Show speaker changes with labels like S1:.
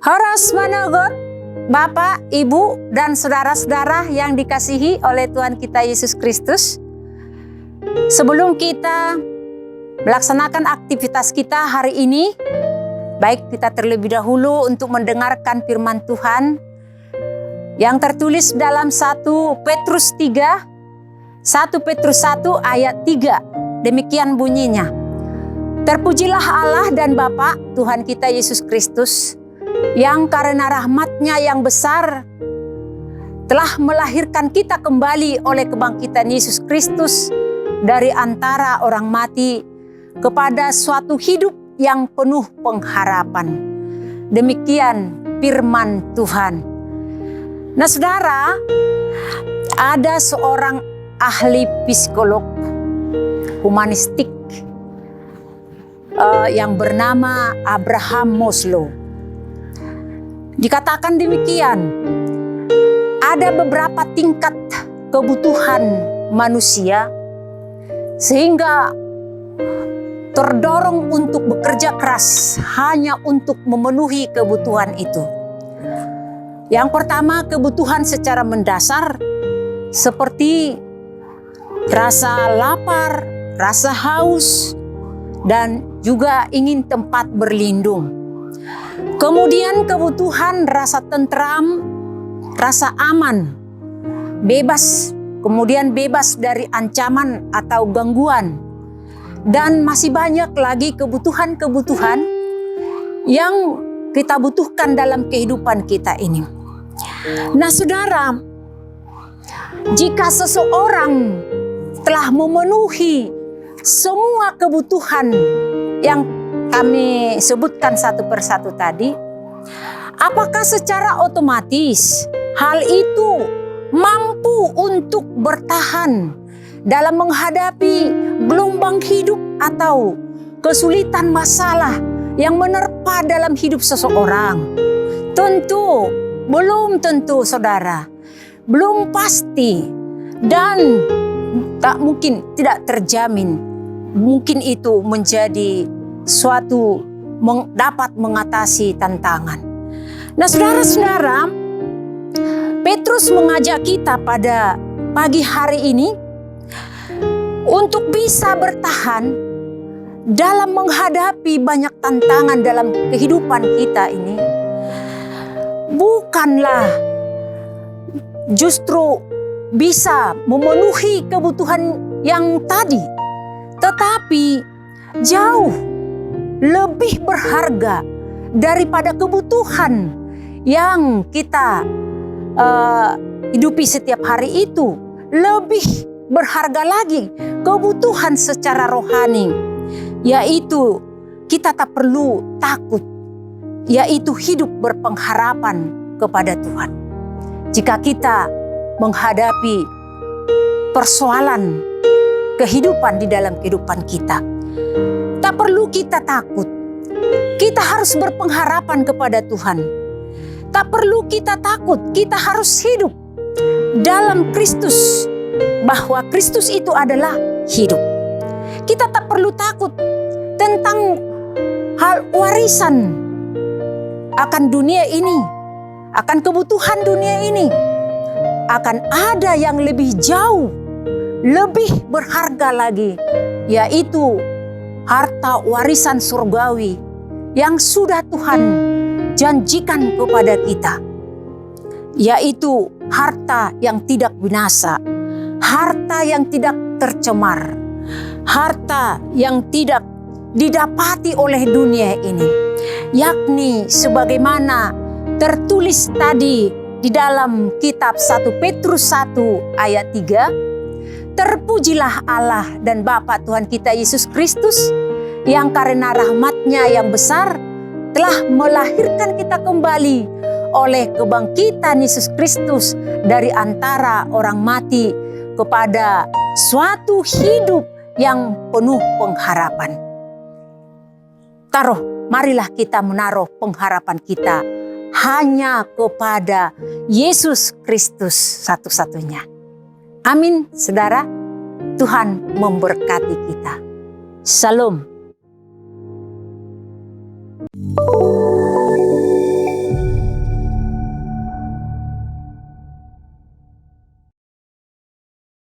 S1: Horos manogot, Bapak, Ibu, dan saudara-saudara yang dikasihi oleh Tuhan kita Yesus Kristus. Sebelum kita melaksanakan aktivitas kita hari ini, baik kita terlebih dahulu untuk mendengarkan firman Tuhan yang tertulis dalam 1 Petrus 3, 1 Petrus 1 ayat 3. Demikian bunyinya. Terpujilah Allah dan Bapa Tuhan kita Yesus Kristus, yang karena rahmat-Nya yang besar telah melahirkan kita kembali oleh kebangkitan Yesus Kristus dari antara orang mati kepada suatu hidup yang penuh pengharapan. Demikian firman Tuhan. Nah saudara, ada seorang ahli psikolog humanistik yang bernama Abraham Maslow. Dikatakan demikian, ada beberapa tingkat kebutuhan manusia sehingga terdorong untuk bekerja keras hanya untuk memenuhi kebutuhan itu. Yang pertama, kebutuhan secara mendasar seperti rasa lapar, rasa haus, dan juga ingin tempat berlindung. Kemudian kebutuhan rasa tentram, rasa aman, bebas, kemudian bebas dari ancaman atau gangguan. Dan masih banyak lagi kebutuhan-kebutuhan yang kita butuhkan dalam kehidupan kita ini. Nah saudara, jika seseorang telah memenuhi semua kebutuhan yang kami sebutkan satu persatu tadi, apakah secara otomatis hal itu mampu untuk bertahan dalam menghadapi gelombang hidup atau kesulitan masalah yang menerpa dalam hidup seseorang? Tentu belum tentu saudara, belum pasti, dan tak mungkin, tidak terjamin mungkin itu menjadi suatu dapat mengatasi tantangan. Nah saudara-saudara, Petrus mengajak kita pada pagi hari ini untuk bisa bertahan dalam menghadapi banyak tantangan dalam kehidupan kita ini. Bukanlah justru bisa memenuhi kebutuhan yang tadi, tetapi jauh lebih berharga daripada kebutuhan yang kita hidupi setiap hari itu. Lebih berharga lagi kebutuhan secara rohani, yaitu kita tak perlu takut, yaitu hidup berpengharapan kepada Tuhan. Jika kita menghadapi persoalan kehidupan di dalam kehidupan kita, tak perlu kita takut. Kita harus berpengharapan kepada Tuhan. Tak perlu kita takut, kita harus hidup dalam Kristus, bahwa Kristus itu adalah hidup. Kita tak perlu takut tentang hal warisan akan dunia ini, akan kebutuhan dunia ini. Akan ada yang lebih jauh, lebih berharga lagi, yaitu harta warisan surgawi yang sudah Tuhan janjikan kepada kita, yaitu harta yang tidak binasa, harta yang tidak tercemar, harta yang tidak didapati oleh dunia ini, yakni sebagaimana tertulis tadi di dalam kitab 1 Petrus 1 ayat 3. Terpujilah Allah dan Bapa Tuhan kita Yesus Kristus, yang karena rahmat-Nya yang besar telah melahirkan kita kembali oleh kebangkitan Yesus Kristus dari antara orang mati kepada suatu hidup yang penuh pengharapan. Marilah kita menaruh pengharapan kita hanya kepada Yesus Kristus satu-satunya. Amin, saudara. Tuhan memberkati kita. Shalom.